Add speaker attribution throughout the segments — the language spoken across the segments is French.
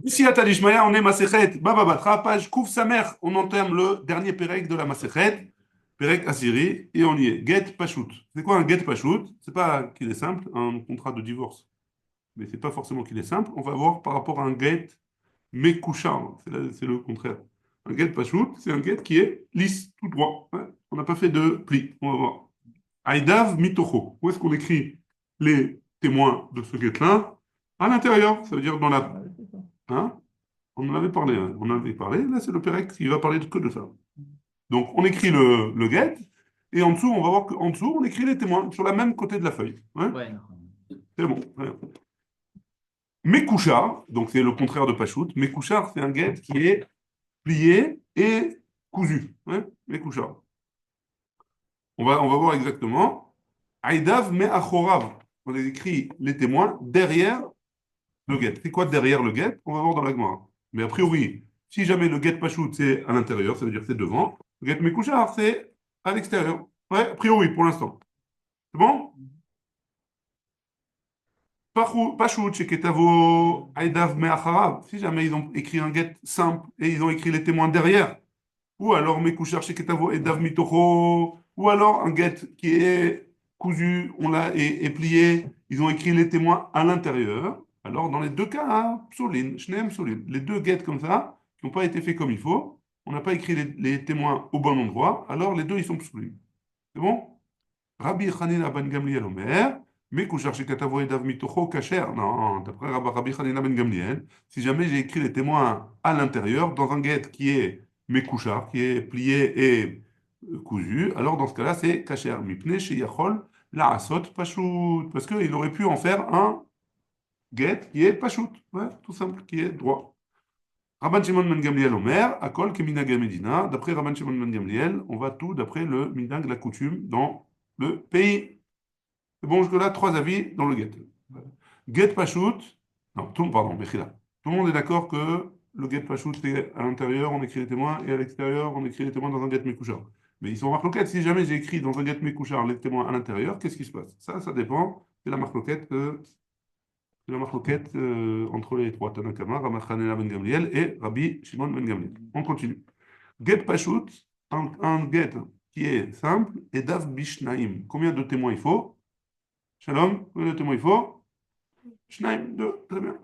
Speaker 1: Ici, à Talishmaya, on est Masechet Baba Batra, page Kouf Samer. On entame le dernier Pérec de la Masechet, Pérec Assyrie, et on y est. Get Pashut. C'est quoi un Get Pashut? C'est pas qu'il est simple, un contrat de divorce. Mais c'est pas forcément qu'il est simple. On va voir par rapport à un Get Mekouchar. C'est le contraire. Un Get Pashut, c'est un Get qui est lisse, tout droit. Ouais. On n'a pas fait de pli. On va voir. Aïdav Mitocho. Où est-ce qu'on écrit les témoins de ce Get-là? À l'intérieur, ça veut dire dans la. Hein? On en avait parlé, hein. On en avait parlé. Là, c'est le Pérec qui va parler que de ça. Donc, on écrit le get, et en dessous, on va voir qu'en dessous, on écrit les témoins sur la même côté de la feuille. Ouais.
Speaker 2: Ouais.
Speaker 1: C'est bon. Ouais. Mekouchar, donc c'est le contraire de Pachout. Mekouchar, c'est un get qui est plié et cousu. Ouais. Mekouchar. On va voir exactement. Aïdav me achorav. On a écrit les témoins derrière le get. C'est quoi derrière le get? On va voir dans la Gemara. Mais a priori, si jamais le get Pachout, c'est à l'intérieur, ça veut dire que c'est devant. Le get Mekouchar, c'est à l'extérieur. Ouais, a priori, pour l'instant. C'est bon? Pachout, chez Ketavo, Aïdav Me'acharav. Si jamais ils ont écrit un get simple et ils ont écrit les témoins derrière. Ou alors Mekouchar, chez Ketavo, Aïdav Mitocho. Ou alors un get qui est cousu, on l'a et plié. Ils ont écrit les témoins à l'intérieur. Alors, dans les deux cas, hein, psoulin, shneem psoulin. Les deux guettes comme ça, qui n'ont pas été faits comme il faut, on n'a pas écrit les témoins au bon endroit, alors les deux, ils sont psoulin. C'est bon? Rabbi Hanina ben Gamliel Omer, mais qu'on cherche Katavo et Dav Mitocho Kacher. Non, d'après Rabbi Hanina ben Gamliel, si jamais j'ai écrit les témoins à l'intérieur, dans un guette qui est Mekouchar, qui est plié et cousu, alors dans ce cas-là, c'est Kacher. Mipne Sheyachol, la Asot Pachout. Parce qu'il aurait pu en faire un get qui est Pachout. Ouais, tout simple, qui est droit. Rabban Shimon ben Gamliel Omer, Akol Keminag Medina. D'après Rabban Shimon ben Gamliel, on va tout d'après le minag, la coutume, dans le pays. C'est bon, jusque-là, trois avis dans le get. Get Pachout, non, pardon, Bechila. Tout le monde est d'accord que le get Pachout, c'est à l'intérieur, on écrit les témoins, et à l'extérieur, on écrit les témoins dans un get Mekouchar. Mais ils sont marloquettes. Si jamais j'ai écrit dans un get Mekouchar les témoins à l'intérieur, qu'est-ce qui se passe? Ça dépend. C'est la marloquette. C'est la marloquette entre les trois Tanakama, Ramachanela ben Gamliel et Rabbi Shimon ben Gamliel. On continue. Get Pachout, un get qui est simple, et Dav Bishnaim. Combien de témoins il faut? Shalom, combien de témoins il faut? Shnaim, deux, très bien.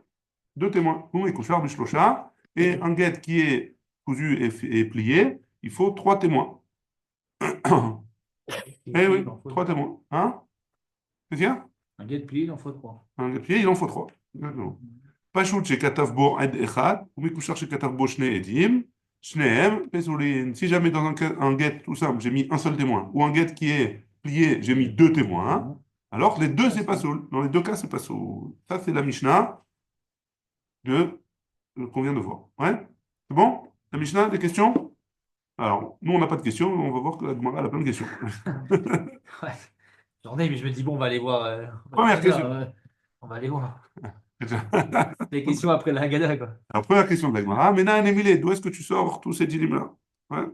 Speaker 1: Deux témoins. Nous, Ekouchar, Bishlocha. Et un get qui est cousu et plié, il faut trois témoins. Eh oui, trois témoins. Hein? C'est bien?
Speaker 2: Un guet plié, il en faut trois.
Speaker 1: Un get plié, il en faut trois. Exactement. Pachout chez Katavbo Ed Echad, ou Ekouchar chez Katavbo Shne Edim. Shneem, Pesoulin. Si jamais dans un get tout simple, j'ai mis un seul témoin, ou un get qui est plié, j'ai mis deux témoins, alors les deux, c'est pas soul. Dans les deux cas, c'est pas soul. Ça, c'est la Mishnah de qu'on vient de voir. Ouais? C'est bon? La Mishnah, des questions? Alors, nous, on n'a pas de questions, mais on va voir que la Gemara elle a plein de questions.
Speaker 2: Ouais. J'en ai, mais je me dis, bon, on va aller voir.
Speaker 1: Première question.
Speaker 2: On va aller voir. Les questions après la Haggadah, quoi.
Speaker 1: Alors, première question de la Gemara. Mena Emile, d'où est-ce que tu sors tous ces dilemmes-là? Ouais?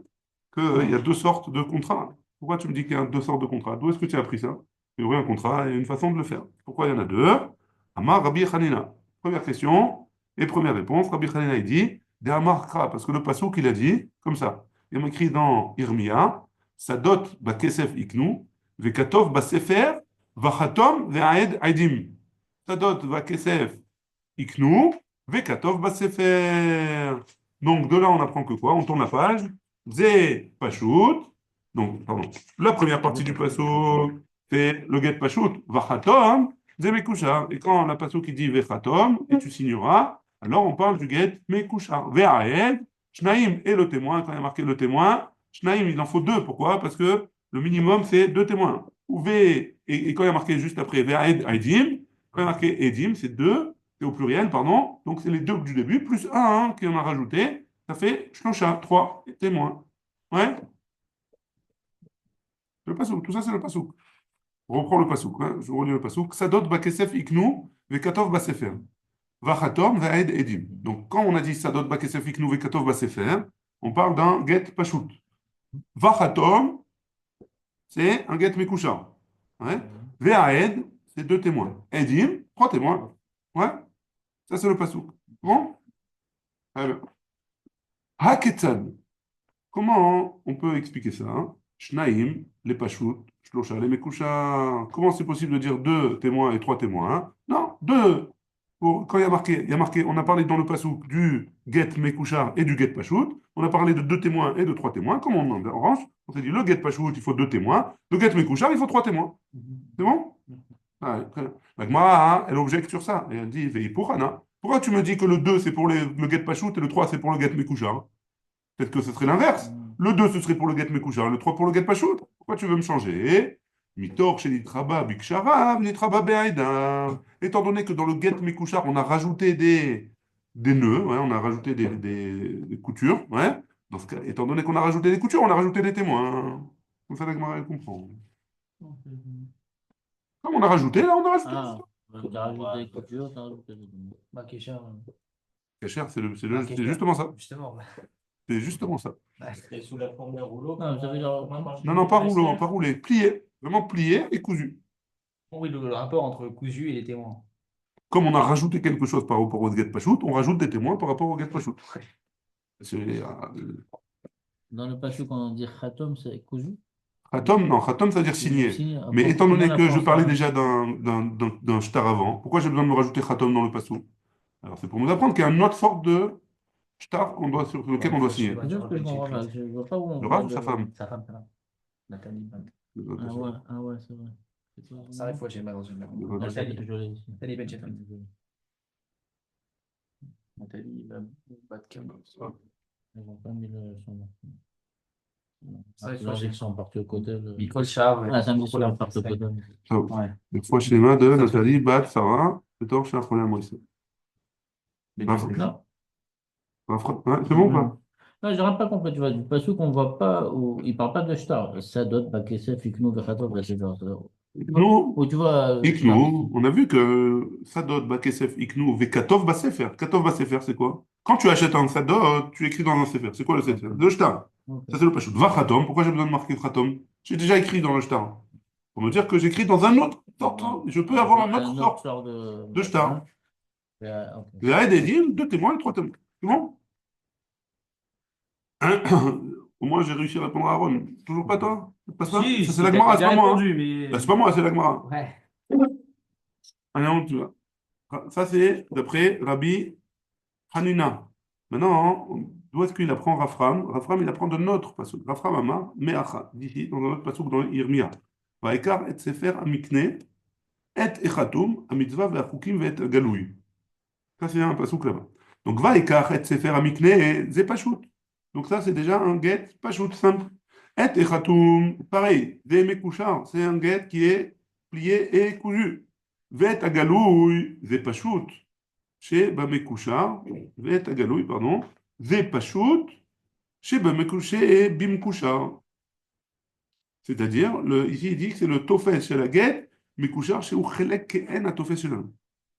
Speaker 1: Qu'il y a deux sortes de contrats. Pourquoi tu me dis qu'il y a deux sortes de contrats? D'où est-ce que tu as appris ça? Il y aurait un contrat et une façon de le faire. Pourquoi il y en a deux? Amar Rabbi Hanina. Première question et première réponse. Rabbi Hanina, il dit, de Amar Kra, parce que le passouk, il a dit, comme ça. Il y a écrit dans Irmia, Sadot ba kesef iknu, vekatov ba sefer, vachatom ve'aed aidim. Sadot ba kesef iknu, vekatov ba sefer. Donc de là, on apprend que quoi? On tourne la page. Zé Pachout. Donc, pardon. La première partie du passouk, c'est le get Pachout. Vachatom. Zé Mekouchar. Et quand la passouk qui dit Vechatom, et tu signeras, alors on parle du get Mekouchar. Ve'aed. Shnaim et le témoin. Quand il y a marqué le témoin, Shnaim, il en faut deux. Pourquoi? Parce que le minimum, c'est deux témoins. Ou et quand il y a marqué juste après Ve'aed Aidim, quand il y a marqué Edim, c'est deux. C'est au pluriel, pardon. Donc c'est les deux du début, plus un hein, qui en a rajouté. Ça fait shlosha, trois témoins. Ouais? Le pasouk, tout ça c'est le pasouk. Je reprends le pasouk, hein, je relis le pasouk. Sadot bakesef iknu vekatov basefer. Vachatom vaed edim. Donc quand on a dit Sadot bakesef iknu vekatov basefer, on parle d'un get pachout. Vachatom, c'est un get mekusha. Ouais? Vaed, c'est deux témoins. Edim, trois témoins. Ouais? Ça, c'est le pasouk. Bon? Alors, Haketzad. Comment on peut expliquer ça? Hein? Shnaim, les Pashut, Shlosha, les Mekusha. Comment c'est possible de dire deux témoins et trois témoins? Hein? Non, deux. Quand il y a marqué, on a parlé dans le Passouk du get Mekusha et du get Pashut. On a parlé de deux témoins et de trois témoins. Comment on arrange? On s'est dit le get Pashut, il faut deux témoins. Le get Mekusha, il faut trois témoins. C'est bon? Ah, ouais, très bien. La Gemara, hein, elle objecte sur ça. Et elle dit, Veipurana. Pourquoi tu me dis que le 2 c'est pour le get Pashut et le 3 c'est pour le get Mekusha? Hein? Peut-être que ce serait l'inverse. Le 2 ce serait pour le get Mekusha, le 3 pour le get Pashut. Pourquoi tu veux me changer? Mitor chez Litraba Bikshara, Litraba Be'aïda. Étant donné que dans le get Mekusha, on a rajouté des nœuds, ouais, on a rajouté des coutures, ouais. Dans ce cas, étant donné qu'on a rajouté des coutures, on a rajouté des témoins. Comme ça, la Gemara, elle comprend. Comme on a rajouté, là, on a rajouté.
Speaker 3: Ah, t'as rajouté des coutures, t'as rajouté des...
Speaker 2: Makesha.
Speaker 1: Cacher, c'est
Speaker 2: Makesha.
Speaker 1: justement ça.
Speaker 2: Justement.
Speaker 1: C'est justement ça.
Speaker 2: C'est sous la forme d'un rouleau.
Speaker 3: Non, ça veut dire...
Speaker 1: Non, pas rouleau, pas roulé. Plié. Vraiment plié et cousu.
Speaker 2: Oui, le rapport entre cousu et les témoins.
Speaker 1: Comme on a rajouté quelque chose par rapport au get Pashut, on rajoute des témoins par rapport au get Pashut.
Speaker 3: Dans le passage, quand on dit khatom, c'est cousu.
Speaker 1: Khatom, non, khatom, ça veut dire signé.
Speaker 3: Signé.
Speaker 1: Mais étant donné que je parlais
Speaker 3: déjà
Speaker 1: déjà d'un shtar avant, pourquoi j'ai besoin de me rajouter khatom dans le Passou? Alors, c'est pour nous apprendre qu'il y a une autre sorte de shtar sur lequel on doit signer.
Speaker 3: C'est juste que je comprends pas. Je vois pas où on
Speaker 1: Le
Speaker 3: voit
Speaker 1: Rav ou sa femme?
Speaker 2: Sa femme, Nathalie.
Speaker 3: Ah ouais, c'est vrai.
Speaker 2: Ça arrive, fois, j'ai mal dans une main.
Speaker 3: Nathalie,
Speaker 2: Nathalie.
Speaker 3: je l'ai ici.
Speaker 2: Nathalie Benchetan. Nathalie Batkem.
Speaker 3: Ils n'ont pas mis son nom.
Speaker 2: Ça, il faut
Speaker 3: Là,
Speaker 2: chez-
Speaker 3: ils sont partis au côté.
Speaker 2: Nicole Char.
Speaker 3: Ah, ça me dit qu'ils sont partis au côté.
Speaker 2: Ouais.
Speaker 1: Le fois schéma de Nathalie, Bat, Sarah, Petor, Cher, Roland, Moïse.
Speaker 3: Non.
Speaker 1: Ouais, c'est bon ou pas?
Speaker 3: Non, je n'aurais pas compris, tu vois, du passage qu'on ne voit pas, où il ne parle pas de shtar. Ça doit être Bakesef, Iknou, Vechatov, là, c'est genre.
Speaker 1: Iknou,
Speaker 3: Ou tu vois.
Speaker 1: Iknou, on a vu que Sadot, Bakesef, Iknou, Vekatov, Basefer. Katov, Basefer, c'est quoi? Quand tu achètes un Sadot, tu écris dans un Sefer. C'est quoi le Sefer? Le shtar. Ça, c'est le Pashut. Va Khatom. Pourquoi j'ai besoin de marquer Khatom? J'ai déjà écrit dans le shtar. Pour me dire que j'écris dans un autre sorte. Je peux avoir un autre sorte de shtar. Les Aed Edim, deux témoins et trois témoins. C'est bon? Hein? Au moins, j'ai réussi à répondre à Aaron. Toujours pas toi? Ça passe pas?
Speaker 2: Si,
Speaker 1: Ça, c'est la Gemara, c'est pas moi. Hein.
Speaker 2: mais...
Speaker 1: Bah, c'est pas moi, c'est la Gemara.
Speaker 2: Ouais.
Speaker 1: Allez, on y va. Ça, c'est d'après Rabbi Hanina. Maintenant, d'où est-ce qu'il apprend Rafram? Rafram, il apprend de notre pasuk. Rafram Amar, Meacha, d'ici, dans un autre pasuk dans Irmia. Vaekar et Sefer Amikne, et Echatum, Amitzvah ve'achukim ve'et Galoui. Ça, c'est un pasuk là-bas. Donc, Vaekar et Sefer Amikne, c'est Pashut. Donc, ça, c'est déjà un get Pashut simple. Et Echatum, pareil, Ve Mekushar, c'est un get qui est plié et cousu. Ve'et Galoui, c'est Pashut. Chez Bamekushar, Ve'et Agaloui, pardon, Ve Pashut, chez Bamekushar et Bimkushar. C'est-à-dire, ici, il dit que c'est le Tofes chez la Get, Mekushar chez Uchelek Ke'en à Tofes chez l'homme.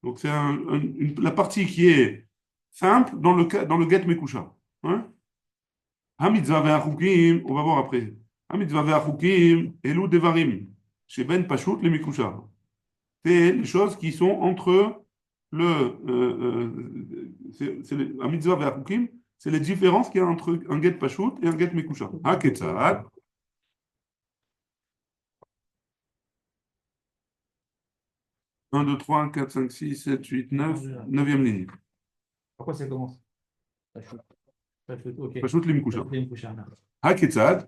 Speaker 1: Donc, c'est la partie qui est simple dans le Get Mekushar. Hein? Hamitzvah ve'achukim, on va voir après. Hamitzvah ve'achukim, Elu Devarim, chez Ben Pashut les Mekushar. C'est les choses qui sont entre c'est un mitzvah ve'achukim, c'est les différences qu'il y a entre un get pashut et un get mekusha. Haketzad. 1, 2, 3, 4, 5, 6, 7, 8, 9, 9e ligne.
Speaker 2: Pourquoi ça commence? Ok.
Speaker 1: Pashut les mekusha.
Speaker 2: Les Mekushar, là.
Speaker 1: Haketzad,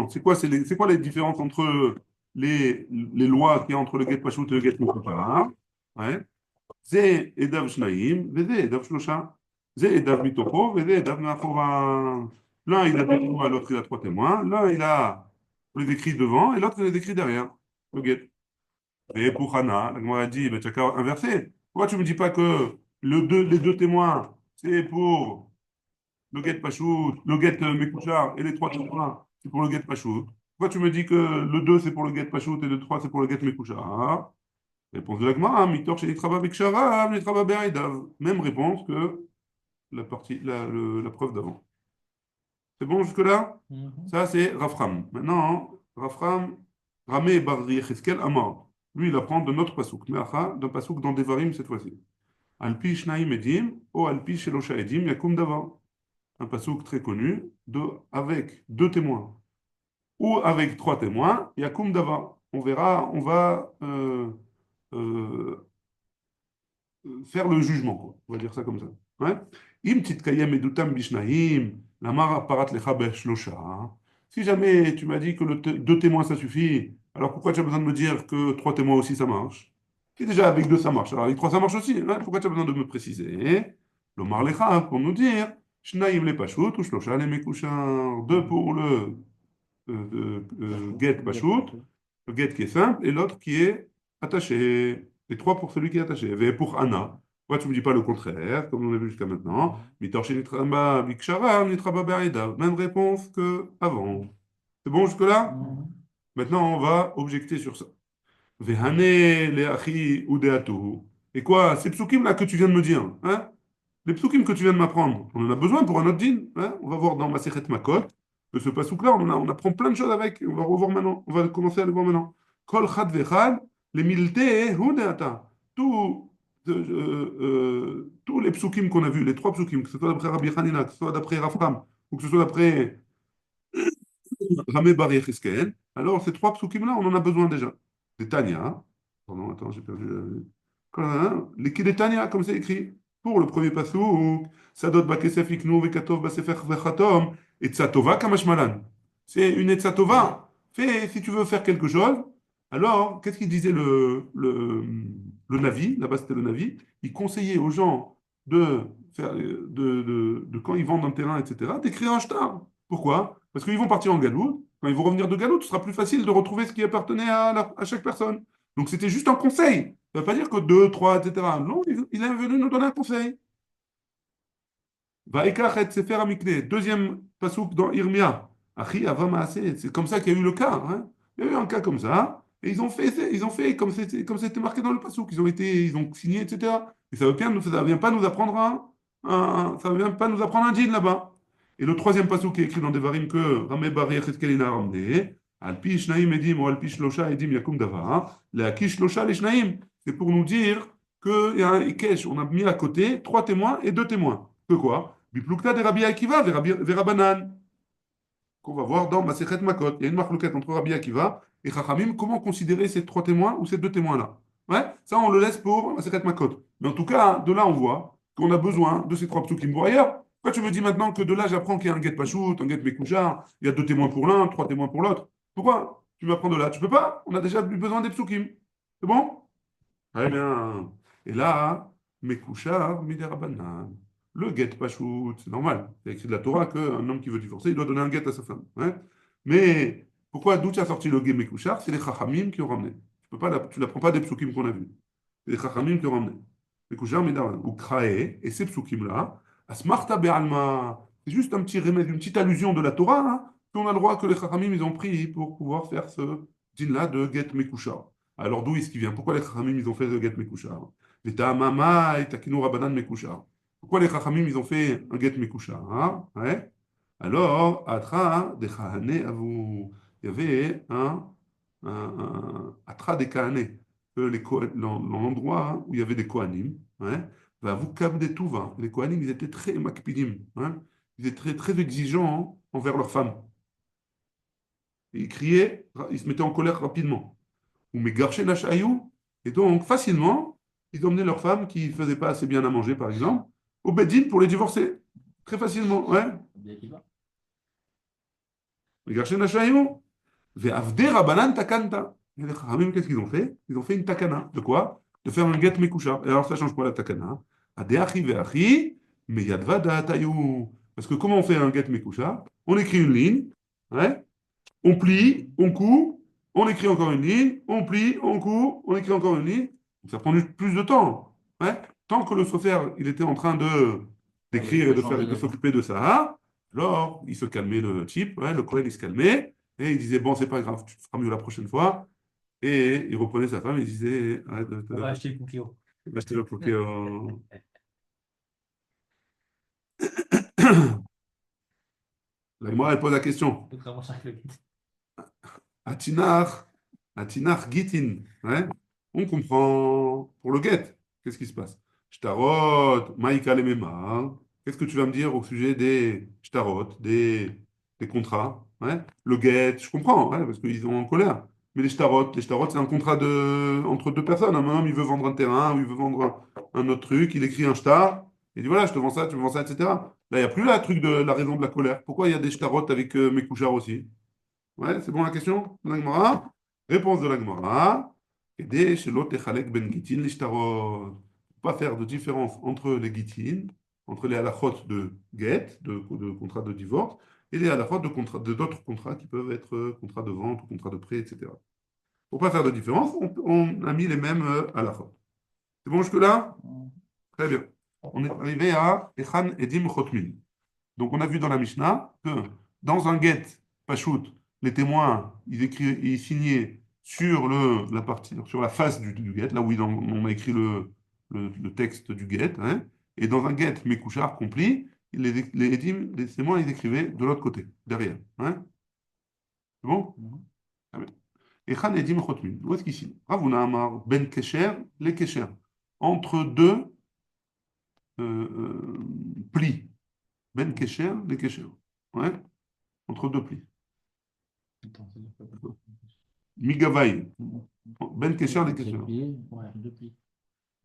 Speaker 1: c'est quoi les différences entre les lois qu'il y a entre le get pashut et le get mekusha? Ouais. זה עדיו שניים, וזה עדיו שלושה. זה עדיו מתוכו, וזה עדיו מאחורה. L'un, il a des témoins, l'autre, il a trois témoins. L'un, il a les écrits devant, et l'autre, il a les écrits derrière. Le guet. Et pour Hana, la Gemara a dit, ben, tu as qu'à inverser. Pourquoi tu ne me dis pas que les deux témoins, c'est pour le guet Pashut, le guet Mekushar, et les trois témoins, c'est pour le guet Pashut? Pourquoi tu me dis que le 2, c'est pour le guet Pashut, et le 3, c'est pour le guet Mekushar? Réponse de la Gemara, Mitor chez Litraba Biksharav, Litraba Be'aidav. Même réponse que la preuve d'avant. C'est bon jusque-là? Ça, c'est Rafram. Maintenant, Rafram, Ramé Bar Yecheskel Amar. Lui, il apprend de notre pasouk, Meacha, d'un pasouk dans Devarim cette fois-ci. Alpi Shnaim Edim, ou Alpi Shelosha Edim, Yakum Davar. Un passouk très connu, avec deux témoins, ou avec trois témoins, Yakum Davar. On verra, on va euh, faire le jugement, quoi. On va dire ça comme ça. Ouais. Im titkayem edutam bishnaim, lamar parat lecha beshlosha. Si jamais tu m'as dit que deux témoins ça suffit, alors pourquoi tu as besoin de me dire que trois témoins aussi ça marche? Si déjà avec deux ça marche, alors avec trois ça marche aussi. Hein. Pourquoi tu as besoin de me préciser? Lomar lecha pour nous dire, shnaim le pashut ou shlosha le mekushar. Deux pour le get pashut, le get qui est simple, et l'autre qui est attaché. Et trois pour celui qui est attaché. Et pour Anna, pourquoi tu ne me dis pas le contraire, comme on a vu jusqu'à maintenant? Mitorshi nitraba bikshara, nitraba be'aida. Même réponse que avant. C'est bon jusque-là? Maintenant, on va objecter sur ça. Vehane le'achi udeatuhu. Et quoi? Ces psukim là que tu viens de me dire, hein? Les psukim que tu viens de m'apprendre, on en a besoin pour un autre din. Hein? On va voir dans Masechet Makot que ce pasuk-là, on apprend plein de choses avec. On va revoir maintenant. On va commencer à le voir maintenant. Kol chad vechad, les milte hudeata. Tous les psukim qu'on a vus, les trois psukim, que ce soit d'après Rabbi Hanina, que ce soit d'après Rafram, ou que ce soit d'après Ramé Bar Yecheskel, alors ces trois psukim-là, on en a besoin déjà. Des Tanya, pardon, attends, j'ai perdu les des Tanya, comme c'est écrit. Pour le premier pasuk, Sadot Bakesef Iknu Vekatov Basefer Vechatom, et Tzatova Kamashmalan. C'est une Etzatova. Fais, si tu veux faire quelque chose, alors, qu'est-ce qu'il disait le Navi? Là-bas, c'était le Navi. Il conseillait aux gens de faire, quand ils vendent un terrain, etc., d'écrire un shtar. Pourquoi? Parce qu'ils vont partir en Galoute. Quand ils vont revenir de Galoute, ce sera plus facile de retrouver ce qui appartenait à chaque personne. Donc c'était juste un conseil. Ça ne veut pas dire que deux, trois, etc. Non, il est venu nous donner un conseil. Vaïkach et Sefer Amikne. Deuxième pasouk dans Irmia. Achi Ava Maaseh. C'est comme ça qu'il y a eu le cas. Hein. Il y a eu un cas comme ça. Et ils ont fait comme c'était marqué dans le pasouk. Ils ont signé, etc. Et ça ne vient pas nous apprendre ça ne vient pas nous apprendre un djinn là-bas. Et le troisième pasouk qui est écrit dans Devarim que Ramé Bari Echeskelina ramené. Alpi Shnaim Edim ou Alpi Shlosha Edim Yakum Davar. Le Aki Shlosha les Shnaim. C'est pour nous dire qu'il y a un Ikesh. On a mis à côté trois témoins et deux témoins. Que quoi? Biplukta de Rabbi Akiva et Rabbanan. Qu'on va voir dans Masechet Makot. Il y a une marloquette entre Rabbi Akiva et Chachamim. Comment considérer ces trois témoins ou ces deux témoins-là? Ouais, ça on le laisse pour Masechet Makot. Mais en tout cas, de là on voit qu'on a besoin de ces trois psukim. Bon, ailleurs, pourquoi tu me dis maintenant que de là j'apprends qu'il y a un get Pachout, un get Mekouchar, il y a deux témoins pour l'un, trois témoins pour l'autre? Pourquoi tu m'apprends de là? Tu peux pas? On a déjà eu besoin des psukim. C'est bon? Très bien. Et là, Mekouchar, Miderabanan. Le get Pachout, c'est normal. C'est écrit de la Torah qu'un homme qui veut divorcer, il doit donner un get à sa femme. Hein. Mais pourquoi, d'où tu as sorti le get Mekouchar? C'est les Chachamim qui ont ramené. Tu n'apprends pas des psukim qu'on a vus. C'est les Chachamim qui ont ramené. Mekouchar, Miderabanan. Ou Kraé, et ces psukim-là, Asmarta Be'alma. C'est juste un petit remède, une petite allusion de la Torah, hein, qu'on a le droit que les Chachamim ils ont pris pour pouvoir faire ce din-là de get Mekouchar. Alors d'où est-ce qu'il vient? Pourquoi les Chachamim ils ont fait le get Mekouchar? Les Ta'amama et Takinu Rabbanan Mekouchar. Pourquoi les Chachamim ils ont fait un get Mekouchar? Hein? Ouais. Alors, Atra de Chahane Avou. Il y avait Atra de Kahane, l'endroit hein, où il y avait des Kohanim. Ouais. Va vous des Touva. Les Kohanim ils étaient très makpidim. Hein? Ils étaient très, très exigeants envers leurs femmes. Ils criaient, ils se mettaient en colère rapidement. Ou mes garchés nachayou. Et donc, facilement, ils emmenaient leurs femmes qui ne faisaient pas assez bien à manger, par exemple, au Bedin pour les divorcer. Très facilement, ouais. Les garchés nachayou. Ve'avde rabanan takanta. Et les Chachamim, qu'est-ce qu'ils ont fait? Ils ont fait une takana. De quoi? De faire un get mekoucha. Et alors, ça change quoi la takana? Adeachi ve'achi, meyadva da'atayou. Parce que comment on fait un get mekoucha? On écrit une ligne, ouais. On plie, on coud, on écrit encore une ligne, on plie, on coud, on écrit encore une ligne. Ça prend plus de temps. Ouais. Tant que le sophère, il était en train d'écrire et de s'occuper de ça, alors il se calmait le type, ouais, le Kohen il se calmait, et il disait, bon, c'est pas grave, tu feras mieux la prochaine fois. Et il reprenait sa femme et il disait, arrête
Speaker 2: On va acheter le Poukio.
Speaker 1: il va acheter le Poukio. La Gemara, elle pose la question. Atinach, Atinach Gitin. Ouais. On comprend pour le get. Qu'est-ce qui se passe? Shtarot, Maïka les Memar. Qu'est-ce que tu vas me dire au sujet des shtarot, des contrats? Ouais. Le get, je comprends, ouais, parce qu'ils sont en colère. Mais les shtarot, c'est un contrat entre deux personnes. Un homme, il veut vendre un terrain ou il veut vendre un autre truc, il écrit un shtar, il dit voilà, je te vends ça, tu me vends ça, etc. Là, il n'y a plus là, le truc de la raison de la colère. Pourquoi il y a des shtarot avec mes couchards aussi? Ouais, c'est bon la question de la Gemara? Réponse de la Gemara. Aider chez l'autre ben gitin les shtarot. Pas faire de différence entre les gitin, entre les halachot de get, de contrat de divorce, et les halachot de d'autres contrats qui peuvent être contrats de vente ou contrats de prêt, etc. Pour pas faire de différence, on a mis les mêmes halachot. C'est bon jusque-là? Très bien. On est arrivé à Echan Edim Chotmin. Donc, on a vu dans la Mishnah que dans un get, Pachout, les témoins, ils signaient sur la partie, sur la face du get, là où on a écrit le texte du get, hein, et dans un get, Mekouchar, compris, les témoins, ils écrivaient de l'autre côté, derrière. Hein. C'est bon? Très bien. Et Khan Edim Chotmin, où est-ce qu'il signe? Ravuna Amar, Ben Kesher, les Kesher. Entre deux plis. Ben Kesher, les Kesher. Ouais, entre deux plis.
Speaker 2: Attends, ça veut dire quoi?
Speaker 1: Migavaï. Ben Kesher, les
Speaker 3: Deux
Speaker 1: Kesher.
Speaker 3: plis.
Speaker 2: Ouais.
Speaker 3: Deux plis.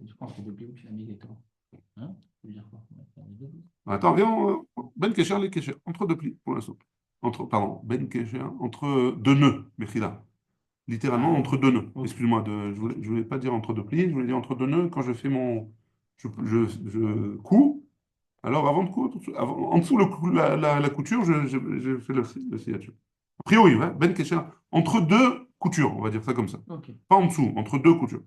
Speaker 2: Je pense que depuis où tu as mis les temps.
Speaker 3: Hein? Ça veut dire quoi? On va faire les deux plis.
Speaker 1: Attends, viens. Ben Kesher, les Kesher. Entre deux plis, pour l'instant. Pardon, Ben Kesher, entre deux nœuds, Mechila. Littéralement, entre deux nœuds.
Speaker 2: Ok.
Speaker 1: Excuse-moi, je voulais pas dire entre deux plis, je voulais dire entre deux nœuds quand je fais mon. Je couds. Alors, avant de coudre, en dessous la couture, je fais le signature. A priori, ouais, Ben Kesher, entre deux coutures, on va dire ça comme ça.
Speaker 2: Ok.
Speaker 1: Pas en dessous, entre deux coutures.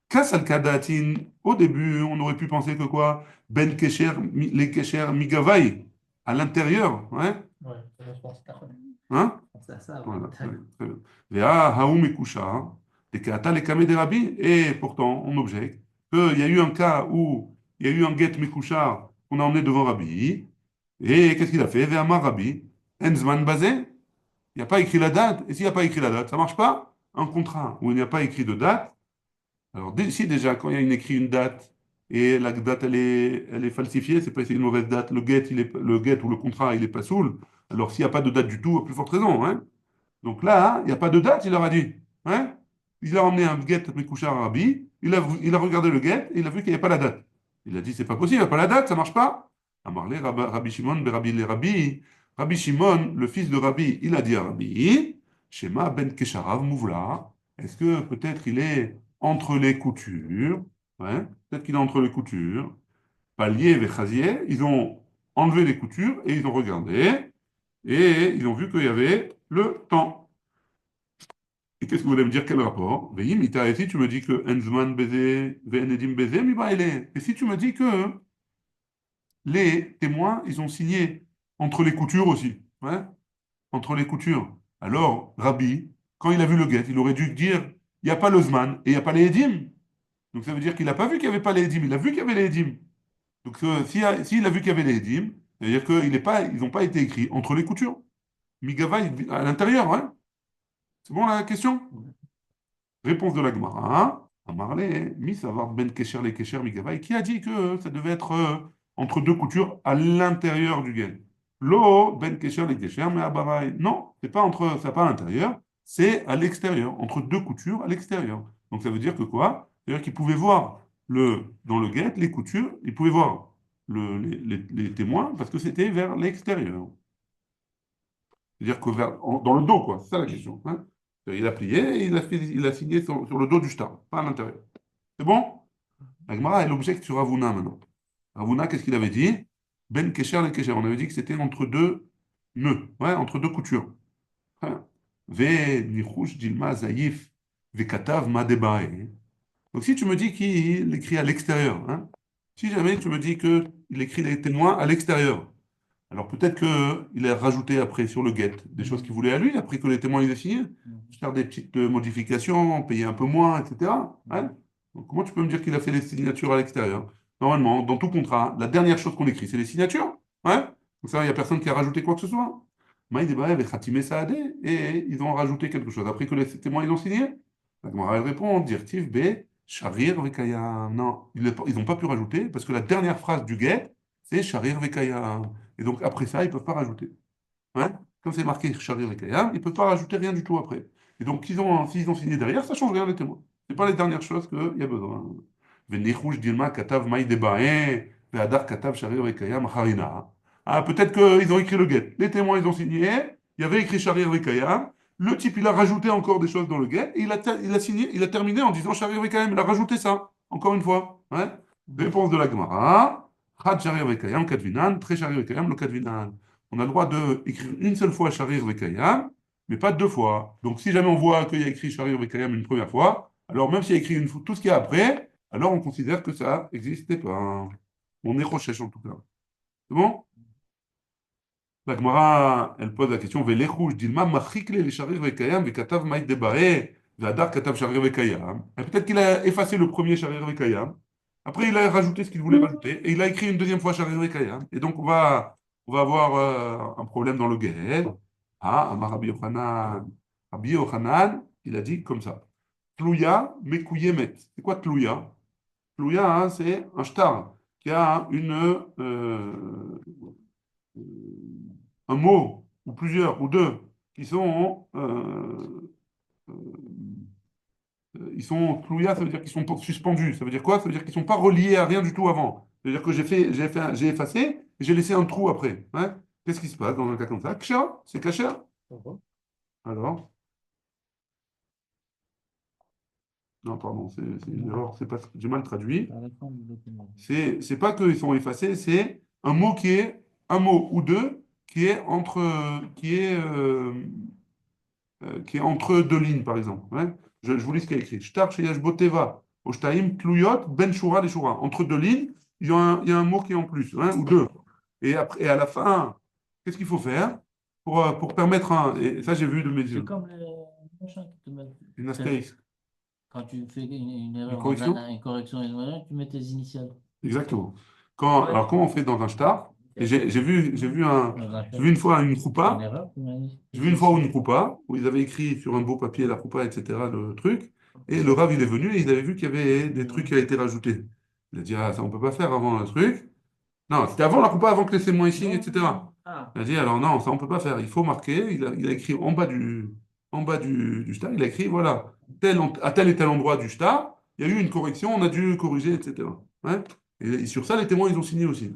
Speaker 1: Kassal Kadatin, au début, on aurait pu penser que quoi? Ben Kesher, les Kesher Migavaï, à l'intérieur, ouais,
Speaker 2: Ouais, ça, je pense que t'as
Speaker 1: hein?
Speaker 2: pensé à ça.
Speaker 1: Voilà,
Speaker 2: Ouais.
Speaker 1: très bien, très bien. Vea Haoum Ekusha, des Kata les Kameh des Rabbi, et pourtant, on objecte qu'il y a eu un cas où il y a eu un get Mekusha qu'on a emmené devant Rabbi, et qu'est-ce qu'il a fait? Vea Mar Rabbi, Enzman Bazé, il n'y a pas écrit la date, et s'il n'y a pas écrit la date, ça ne marche pas? Un contrat où il n'y a pas écrit de date, alors, si déjà, quand il y a écrit une date et la date elle est falsifiée, c'est pas c'est une mauvaise date, le get ou le contrat il est pas soul. Alors, s'il n'y a pas de date du tout, à plus forte raison. Hein. Donc là, il n'y a pas de date, il leur a dit. Hein. Il a emmené un get Mekouchar Arabi, il a regardé le get et il a vu qu'il n'y avait pas la date. Il a dit, c'est pas possible, il n'y a pas la date, ça marche pas. Amarle, Rabbi Shimon, Rabbi les Rabbi. Rabbi Shimon, le fils de Rabbi, il a dit à Rabbi, Shema ben Kesharav Mouvla. Est-ce que peut-être il est entre les coutures? Ouais, peut-être qu'il est entre les coutures. Palier et Chazier, ils ont enlevé les coutures et ils ont regardé et ils ont vu qu'il y avait le temps. Et qu'est-ce que vous voulez me dire? Quel rapport? Veim, et si tu me dis que Enzman baiser, Ve'enedim baiser, mi baile. Et si tu me dis que les témoins, ils ont signé entre les coutures aussi, ouais, entre les coutures. Alors, Rabbi, quand il a vu le guet, il aurait dû dire, il n'y a pas le Zman et il n'y a pas les Edim. Donc ça veut dire qu'il n'a pas vu qu'il n'y avait pas les Edim, il a vu qu'il y avait les Edim. Donc s'il a vu qu'il y avait les Edim, ça veut dire ils n'ont pas été écrits entre les coutures. Migava, à l'intérieur, hein? C'est bon la question? Réponse de la Gemara. Amarle, mi savoir ben kesher les kesher migavai, qui a dit que ça devait être entre deux coutures à l'intérieur du gain. Lo ben kesher les kesher mais abarai. Non, c'est pas à l'intérieur, c'est à l'extérieur, entre deux coutures à l'extérieur. Donc ça veut dire que quoi? C'est-à-dire qu'il pouvait voir dans le guet les coutures, il pouvait voir les témoins parce que c'était vers l'extérieur. C'est-à-dire que dans le dos, quoi. C'est ça la question. Hein. Il a plié et il a signé sur le dos du shtar, pas à l'intérieur. C'est bon? La Gemara, elle objecte sur Ravuna maintenant. Ravuna, qu'est-ce qu'il avait dit? Ben Kesher le Kesher. On avait dit que c'était entre deux nœuds, ouais, entre deux coutures. Hein. Ve nichush dilma zaïf ve katav ma debae. Donc si tu me dis qu'il écrit à l'extérieur, hein, si jamais tu me dis qu'il écrit les témoins à l'extérieur, alors peut-être qu'il a rajouté après sur le get des choses qu'il voulait à lui, après que les témoins les aient signés, faire des petites modifications, payer un peu moins, etc. Hein. Donc, comment tu peux me dire qu'il a fait les signatures à l'extérieur? Normalement, dans tout contrat, la dernière chose qu'on écrit, c'est les signatures. Ouais. Donc ça, il n'y a personne qui a rajouté quoi que ce soit. Maïd avec Khatimé Saadé, et ils ont rajouté quelque chose. Après que les témoins ils ont signé, la Gemara elle répond, Dirtiv B, Sharir Vekayam. Non, ils n'ont pas pu rajouter parce que la dernière phrase du get, c'est Sharir Vekayam. Et donc après ça, ils ne peuvent pas rajouter. Ouais. Comme c'est marqué Sharir Vekayam, ils ne peuvent pas rajouter rien du tout après. Et donc, s'ils ont signé derrière, ça ne change rien les témoins. Ce n'est pas les dernières choses qu'il y a besoin. Venichush Dilma Katav Maï Debae, Ve'adar Katav Sharir Vekayam Harina. Ah, peut-être qu'ils ont écrit le get. Les témoins, ils ont signé. Il y avait écrit Sharir Vekayam. Le type, il a rajouté encore des choses dans le get. Et il a signé, il a terminé en disant Sharir Vekayam. Il a rajouté ça, encore une fois. Ouais. Réponse de la Gemara. Chad Sharir Vekayam Kadvinan, Tre Sharir Vekayam le Kadvinan. On a le droit d'écrire une seule fois Sharir Vekayam, mais pas deux fois. Donc si jamais on voit qu'il y a écrit Sharir Vekayam une première fois, alors même s'il y a écrit tout ce qu'il y a après, alors on considère que ça n'existait pas. On est rochèche en tout cas. C'est bon? La Gemara, elle pose la question, Velechouj dilma machikle le Sharir Vekayam vekatav maït debae ve'adar katav Sharir Vekayam. Et peut-être qu'il a effacé le premier Sharir Vekayam. Après, il a rajouté ce qu'il voulait rajouter et il a écrit une deuxième fois Sharir Vekayam. Et donc, on va avoir un problème dans le guet. Ah, Amar Rabbi Yochanan. Rabbi Yochanan, il a dit comme ça. Tlouya mekouyemet. C'est quoi Tlouya? Tlouya, hein, c'est un shtar qui a un mot, ou plusieurs, ou deux, qui sont, ils sont tlouya, ça veut dire qu'ils sont suspendus. Ça veut dire quoi? Ça veut dire qu'ils ne sont pas reliés à rien du tout avant. Ça veut dire que j'ai effacé et j'ai laissé un trou après. Hein. Qu'est-ce qui se passe dans un cas comme ça? Ksha, c'est caché. Alors? Non, pardon, c'est une erreur, c'est pas, j'ai mal traduit. C'est pas qu'ils sont effacés, c'est un mot qui est un mot ou deux qui est qui est entre deux lignes, par exemple. Ouais. Je vous lis ce qu'il y a écrit. Shtar sheyesh boteva, oshtaim tluyot ben shura les shura. Entre deux lignes, il y a un mot qui est en plus, hein, ou deux. Et, après, et à la fin, qu'est-ce qu'il faut faire pour permettre un. Et ça, j'ai vu de mes
Speaker 3: C'est
Speaker 1: yeux.
Speaker 3: comme les machins qui te mettent.
Speaker 1: Une astérisque.
Speaker 3: Quand tu fais une erreur,
Speaker 1: Une correction?
Speaker 3: une correction, tu mets tes initiales.
Speaker 1: Exactement.
Speaker 3: Ouais.
Speaker 1: Alors, comment on fait dans un shtar? Et j'ai vu
Speaker 3: Dans
Speaker 1: une fois une
Speaker 3: une
Speaker 1: choupa.
Speaker 3: erreur, tu mets
Speaker 1: J'ai vu une fois une choupa où ils avaient écrit sur un beau papier la choupa, etc., le truc. Et le Rav, il est venu et il avait vu qu'il y avait des trucs qui avaient été rajoutés. Il a dit, ah, ça, on peut pas faire avant un truc. Non, c'était avant la choupa, avant que les témoins signent, etc.
Speaker 3: Ah,
Speaker 1: Il a dit, alors non, ça, on peut pas faire. Il faut marquer. Il a écrit en bas du shtar, il a écrit, voilà, à tel et tel endroit du shtar, il y a eu une correction, on a dû corriger, etc. Ouais. Et sur ça, les témoins, ils ont signé aussi.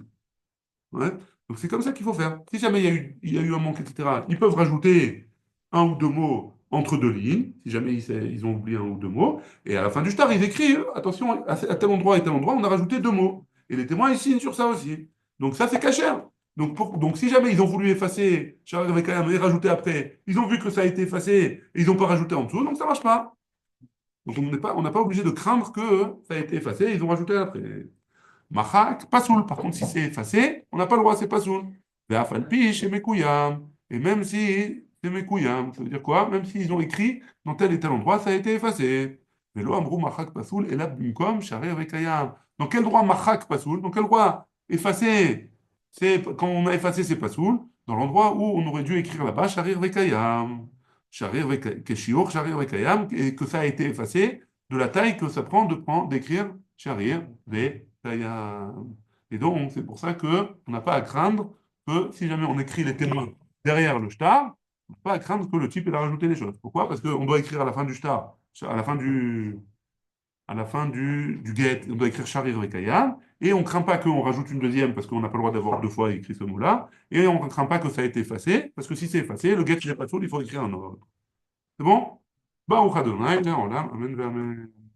Speaker 1: Ouais. Donc c'est comme ça qu'il faut faire. Si jamais il y a eu un manque, etc., ils peuvent rajouter un ou deux mots entre deux lignes, si jamais ils ont oublié un ou deux mots, et à la fin du shtar, ils écrivent, attention, à tel endroit et tel endroit, on a rajouté deux mots. Et les témoins, ils signent sur ça aussi. Donc ça, c'est caché. Donc si jamais ils ont voulu effacer, Charles avec et rajouter après, ils ont vu que ça a été effacé, et ils n'ont pas rajouté en dessous, donc ça ne marche pas. Donc on n'est pas obligé de craindre que ça a été effacé, et ils ont rajouté après. Machak, pasoul. Par contre, si c'est effacé, on n'a pas le droit, c'est pasoul. Ve'afalpi, chez Mekouyam. Et même si c'est Mekouyam, ça veut dire quoi? Même s'ils ont écrit dans tel et tel endroit, ça a été effacé. Velo amrou machak pasoul, et là, bimkom, shari vekayam. Dans quel droit machak pasoul? Dans quel droit effacer? C'est, quand on a effacé, c'est pasoul. Dans l'endroit où on aurait dû écrire là-bas, shari vekayam. Shari vekayam, keshior, shari vekayam, et que ça a été effacé de la taille que ça prend d'écrire shari vekayam. Et donc, c'est pour ça qu'on n'a pas à craindre que si jamais on écrit les témoins derrière le shtar, on n'a pas à craindre que le type il a rajouté des choses. Pourquoi? Parce qu'on doit écrire à la fin du shtar, à la fin du get, on doit écrire Sharir Vekayam, et on ne craint pas qu'on rajoute une deuxième parce qu'on n'a pas le droit d'avoir deux fois écrit ce mot-là, et on ne craint pas que ça a été effacé, parce que si c'est effacé, le get il n'est pas de faute, il faut écrire un autre. C'est bon? Baruch Adonai, Amen, Amen.